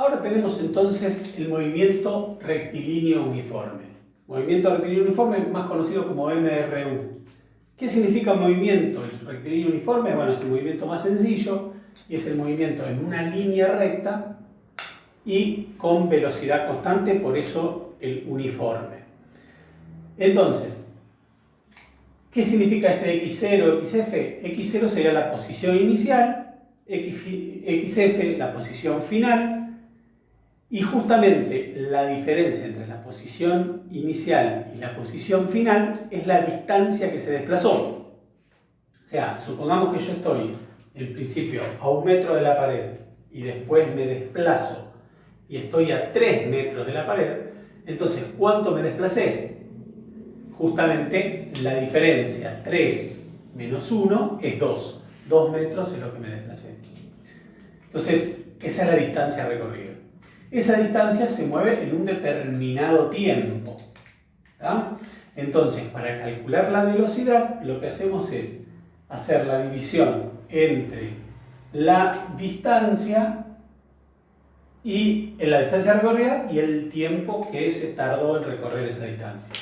Ahora tenemos entonces el movimiento rectilíneo uniforme. Movimiento rectilíneo uniforme, más conocido como MRU. ¿Qué significa movimiento rectilíneo uniforme? Bueno, es el movimiento más sencillo y es el movimiento en una línea recta y con velocidad constante, por eso el uniforme. Entonces, ¿qué significa este X0, XF? X0 sería la posición inicial, XF la posición final, y justamente la diferencia entre la posición inicial y la posición final es la distancia que se desplazó. O sea, supongamos que yo estoy en principio a 1 metro de la pared y después me desplazo y estoy a 3 metros de la pared, entonces ¿cuánto me desplacé? Justamente la diferencia 3 menos 1 es 2. 2 metros es lo que me desplacé. Entonces, esa es la distancia recorrida. Esa distancia se mueve en un determinado tiempo. ¿Tá? Entonces, para calcular la velocidad, lo que hacemos es hacer la división entre la distancia recorrida y el tiempo que se tardó en recorrer esa distancia.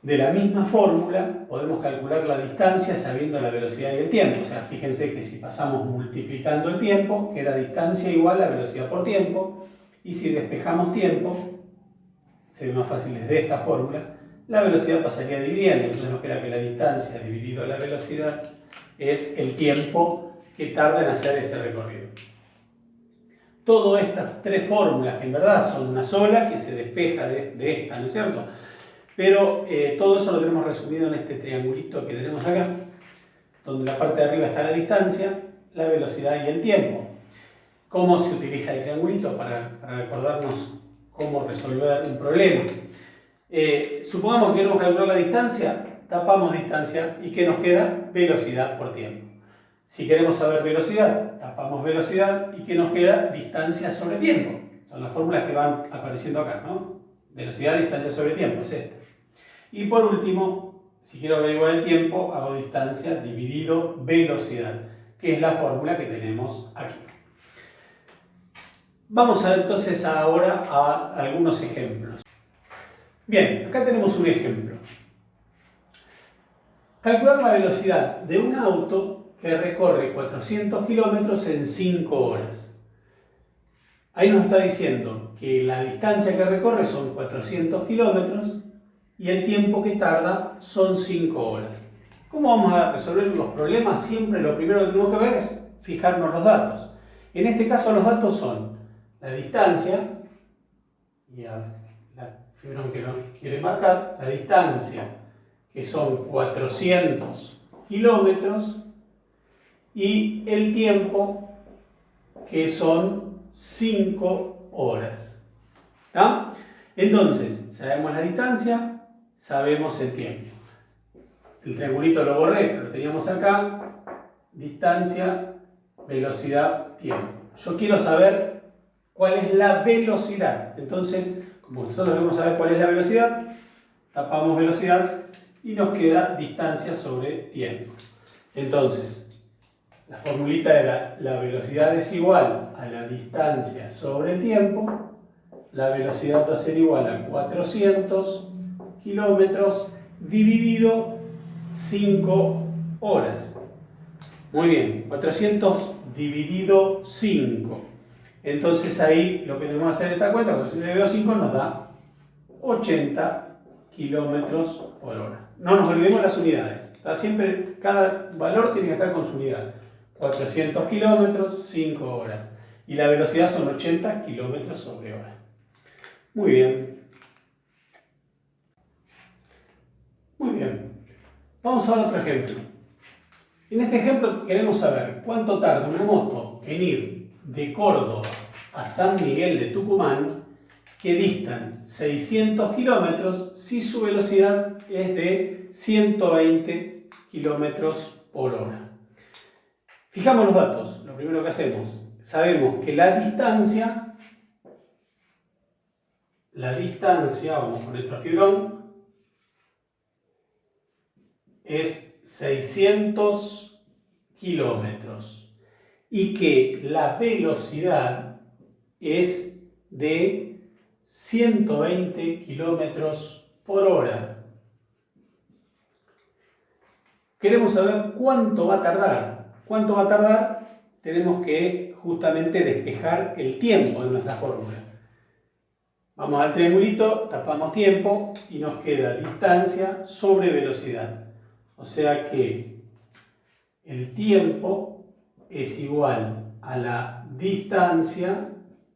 De la misma fórmula podemos calcular la distancia sabiendo la velocidad y el tiempo. O sea, fíjense que si pasamos multiplicando el tiempo, queda distancia igual a velocidad por tiempo. Y si despejamos tiempo, se ve más fácil desde esta fórmula, la velocidad pasaría dividiendo. Entonces nos queda que la distancia dividido la velocidad es el tiempo que tarda en hacer ese recorrido. Todas estas tres fórmulas, que en verdad son una sola, que se despeja de esta, ¿no es cierto? Pero todo eso lo tenemos resumido en este triangulito que tenemos acá, donde la parte de arriba está la distancia, la velocidad y el tiempo. ¿Cómo se utiliza el triangulito? Para recordarnos cómo resolver un problema. Supongamos que queremos calcular la distancia, tapamos distancia y ¿qué nos queda? Velocidad por tiempo. Si queremos saber velocidad, tapamos velocidad y ¿qué nos queda? Distancia sobre tiempo. Son las fórmulas que van apareciendo acá, ¿no? Velocidad, distancia sobre tiempo, es esta. Y por último, si quiero averiguar el tiempo, hago distancia dividido velocidad, que es la fórmula que tenemos aquí. Vamos a ver entonces ahora a algunos ejemplos. Bien, acá tenemos un ejemplo. Calcular la velocidad de un auto que recorre 400 kilómetros en 5 horas. Ahí nos está diciendo que la distancia que recorre son 400 kilómetros y el tiempo que tarda son 5 horas. ¿Cómo vamos a resolver los problemas? Siempre lo primero que tenemos que ver es fijarnos los datos. En este caso los datos son la distancia, y la fibra que nos quiere marcar, la distancia que son 400 kilómetros y el tiempo que son 5 horas. ¿Tá? Entonces, sabemos la distancia, sabemos el tiempo. El triangulito lo borré, pero lo teníamos acá. Distancia, velocidad, tiempo. Yo quiero saber cuál es la velocidad. Entonces, como nosotros debemos saber cuál es la velocidad, tapamos velocidad y nos queda distancia sobre tiempo. Entonces, la formulita era la velocidad es igual a la distancia sobre tiempo. La velocidad va a ser igual a 400 kilómetros dividido 5 horas. Muy bien, 400 dividido 5. Entonces ahí lo que debemos hacer esta cuenta, 400 dividido 5 nos da 80 kilómetros por hora. No nos olvidemos las unidades. Siempre cada valor tiene que estar con su unidad. 400 kilómetros, 5 horas. Y la velocidad son 80 kilómetros sobre hora. Muy bien. Muy bien. Vamos a ver otro ejemplo. En este ejemplo queremos saber cuánto tarda una moto en ir de Córdoba a San Miguel de Tucumán, que distan 600 kilómetros si su velocidad es de 120 kilómetros por hora. Fijamos los datos. Lo primero que hacemos, sabemos que la distancia, vamos con nuestro fibrón, es 600 kilómetros y que la velocidad es de 120 kilómetros por hora. Queremos saber cuánto va a tardar. ¿Cuánto va a tardar? Tenemos que justamente despejar el tiempo de nuestra fórmula. Vamos al triangulito, tapamos tiempo y nos queda distancia sobre velocidad. O sea que el tiempo es igual a la distancia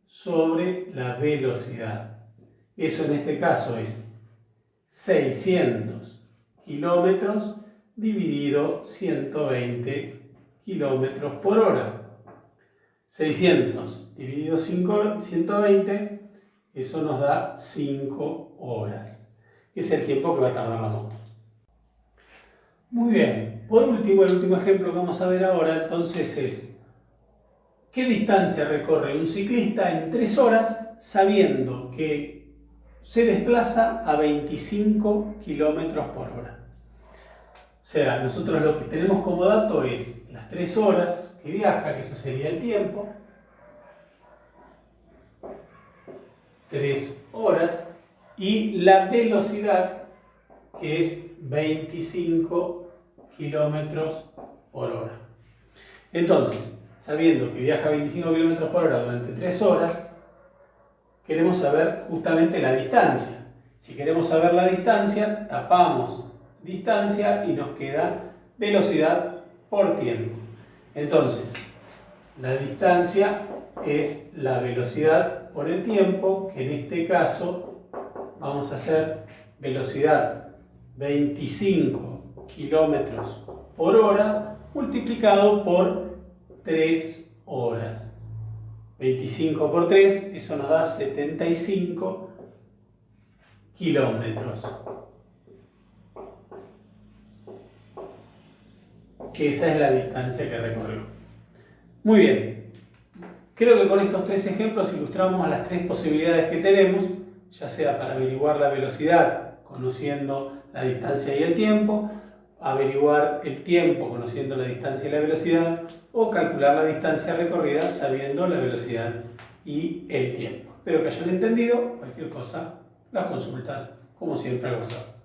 sobre la velocidad. Eso en este caso es 600 kilómetros dividido 120 kilómetros por hora. 600 dividido 120, eso nos da 5 horas, que es el tiempo que va a tardar la moto. Muy bien, por último, el último ejemplo que vamos a ver ahora entonces es ¿qué distancia recorre un ciclista en 3 horas sabiendo que se desplaza a 25 kilómetros por hora? O sea, nosotros lo que tenemos como dato es las 3 horas que viaja, que eso sería el tiempo, 3 horas, y la velocidad, que es 25 kilómetros por hora. Entonces, sabiendo que viaja 25 kilómetros por hora durante 3 horas, queremos saber justamente la distancia. Si queremos saber la distancia, tapamos distancia y nos queda velocidad por tiempo. Entonces, la distancia es la velocidad por el tiempo, que en este caso vamos a hacer velocidad 25 kilómetros por hora multiplicado por 3 horas. 25 por 3, eso nos da 75 kilómetros. Que esa es la distancia que recorrió. Muy bien. Creo que con estos 3 ejemplos ilustramos las 3 posibilidades que tenemos, ya sea para averiguar la velocidad conociendo la distancia y el tiempo, averiguar el tiempo conociendo la distancia y la velocidad, o calcular la distancia recorrida sabiendo la velocidad y el tiempo. Espero que hayan entendido. Cualquier cosa, las consultas, como siempre, al WhatsApp.